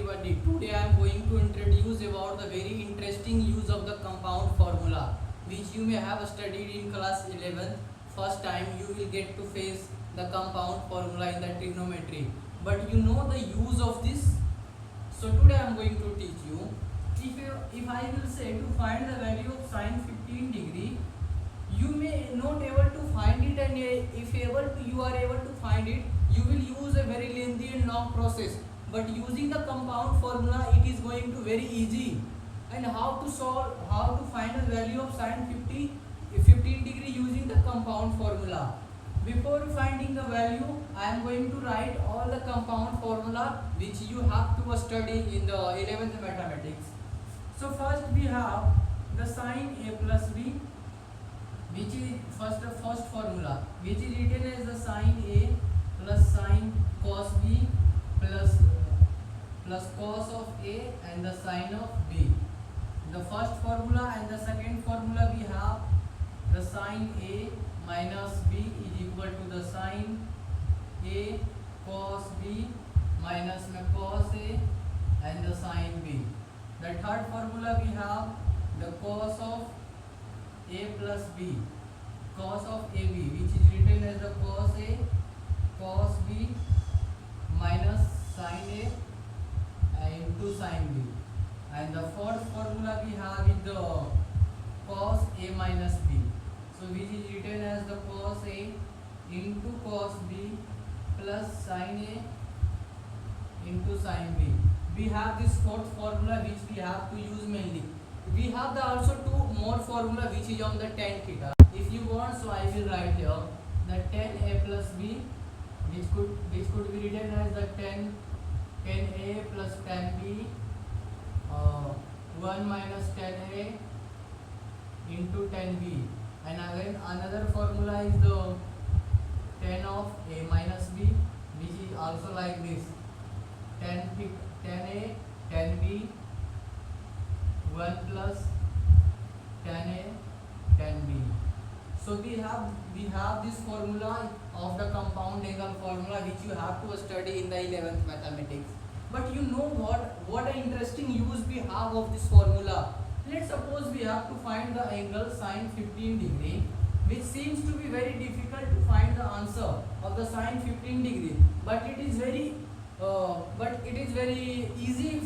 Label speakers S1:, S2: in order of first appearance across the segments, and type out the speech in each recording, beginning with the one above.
S1: everybody. Today I am going to introduce about the very interesting use of the compound formula which you may have studied in class 11th. First time you will get to face the compound formula in the trigonometry. But you know the use of this? So today I am going to teach you. If I will say to find the value of sine 15 degree, you may not able to find it, and if you are able to find it, you will use a very lengthy and long process. But using the compound formula, it is going to very easy. And how to find the value of sine 15 degree using the compound formula. Before finding the value, I am going to write all the compound formula which you have to study in the 11th mathematics. So first we have the sine a plus b, which is first formula, which is written as the sine a plus sine cos b plus cos of a and the sine of b. The first formula, and the second formula we have the sine a minus b is equal to the sine a cos b minus cos a and the sine b. The third formula we have the cos of a plus b, cos of ab, which is written as the cos a cos b minus sin a into sin b. And the fourth formula we have is the cos a minus b, so which is written as the cos a into cos b plus sin a into sin b. We have this fourth formula which we have to use mainly. We have the also two more formula which is on the tan theta. If you want, so I will write here the tan a plus b, which could be written as the tan a plus tan b 1 minus tan a into tan b. And again another formula is the tan of a minus b, which is also like this, tan a tan b 1 plus tan a tan b. So we have this formula of the compound angle formula which you have to study in the 11th mathematics. But you know what an interesting use we have of this formula. Let's suppose we have to find the angle sine 15 degree, which seems to be very difficult to find the answer of the sine 15 degree, but it is very easy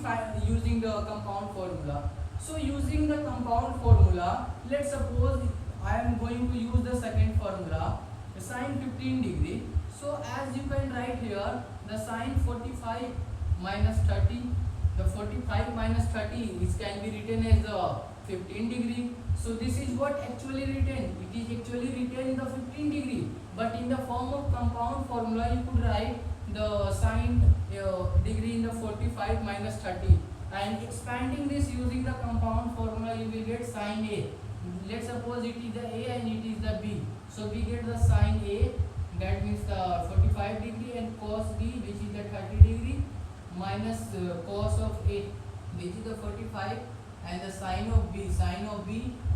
S1: using the compound formula. So using the compound formula, let's suppose I am going to use the second formula, the sine 15 degree. So as you can write here, the sine 45 minus 30, the 45 minus 30 which can be written as the 15 degree. So this is what actually written. It is actually written in the 15 degree, but in the form of compound formula you could write the sine degree in the 45 minus 30, and expanding this using the compound formula you will get sine a. Let's suppose it is the a and it is the b, so we get the sine a, that means the 45 degree, and cos b, which is the 30 degree, minus cos of a, which is the 45, and the sine of b,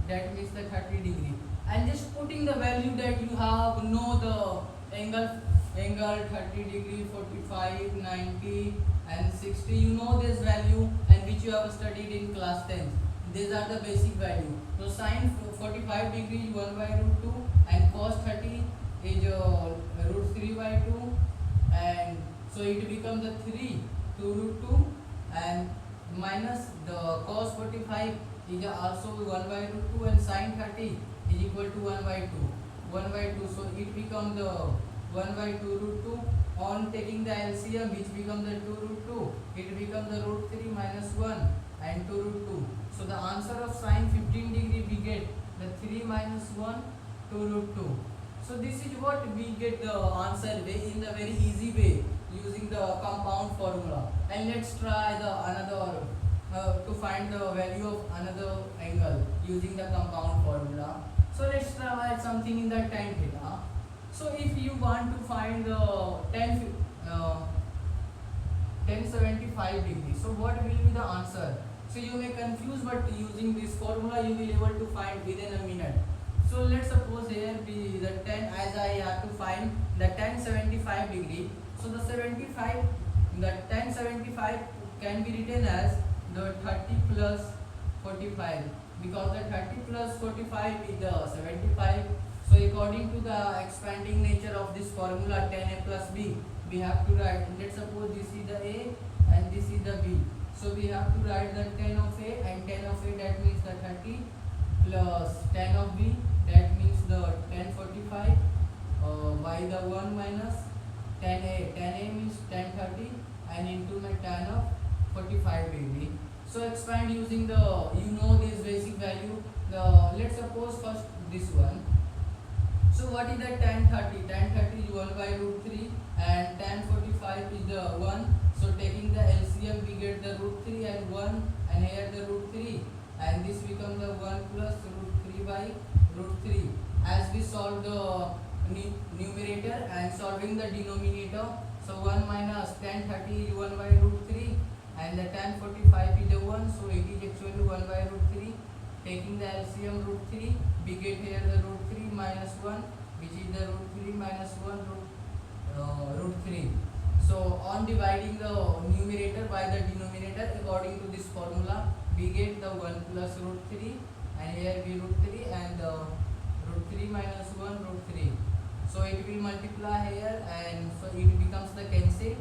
S1: that means the 30 degree. And just putting the value that you have know the angle 30 degree, 45, 90 and 60, you know this value, and which you have studied in class 10. These are the basic value. So sine 45 degree is 1 by root 2, and cos 30 is root 3 by 2, and so it becomes the 3 to root 2, and minus the cos 45 is also 1 by root 2, and sine 30 is equal to 1 by 2, so it becomes the 1 by 2 root 2. On taking the LCM, which becomes the 2 root 2, it becomes the root 3 minus 1 and 2 root 2. So the answer of sine 15 degree we get the 3 minus 1, 2 root 2. So this is what we get the answer in the very easy way using the compound formula. And let's try the another to find the value of another angle using the compound formula. So let's try something in the tan theta. So if you want to find the 1075 degree, so what will be the answer? So you may confuse, but using this formula you will be able to find within a minute. So let's suppose here be the 10, as I have to find the 1075 degree. So the 75, the 1075 can be written as the 30 plus 45, because the 30 plus 45 is the 75. So according to the expanding nature of this formula 10a plus b, we have to write, let's suppose this is the a and this is the b. So we have to write the 10 of a and 10 of a, that means the 30 plus 10 of b, that means the 1045 by the 1 minus 10a. 10a means 1030 and into my tan of 45 degree. So expand using the, you know, this basic value. The, let's suppose first this one. So what is the tan 30? Tan 30 is 1 by root 3 and tan 45 is the 1. So taking the LCM we get the root 3 and 1 and here the root 3, and this becomes the 1 plus root 3 by root 3. As we solve the numerator and solving the denominator, so 1 minus tan 30 is 1 by root 3 and the tan 45 is the 1, so it is actually 1 by root 3. Taking the LCM root 3, we get here the root 3 minus 1, which is the root 3 minus 1 root 3. So on dividing the numerator by the denominator according to this formula, we get the 1 plus root 3 and here we root 3 and the root 3 minus 1 root 3. So it will multiply here and so it becomes the cancel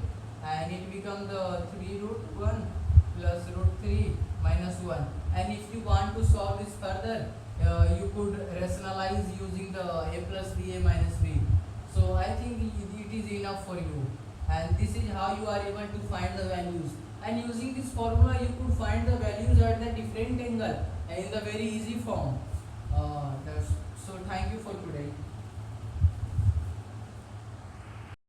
S1: and it becomes the 3 root 1 plus root 3 minus 1. And if you want to solve this further, you could rationalize using the a plus b, a minus b. So I think it is enough for you, and this is how you are able to find the values. And using this formula you could find the values at the different angle in the very easy form. So thank you for today.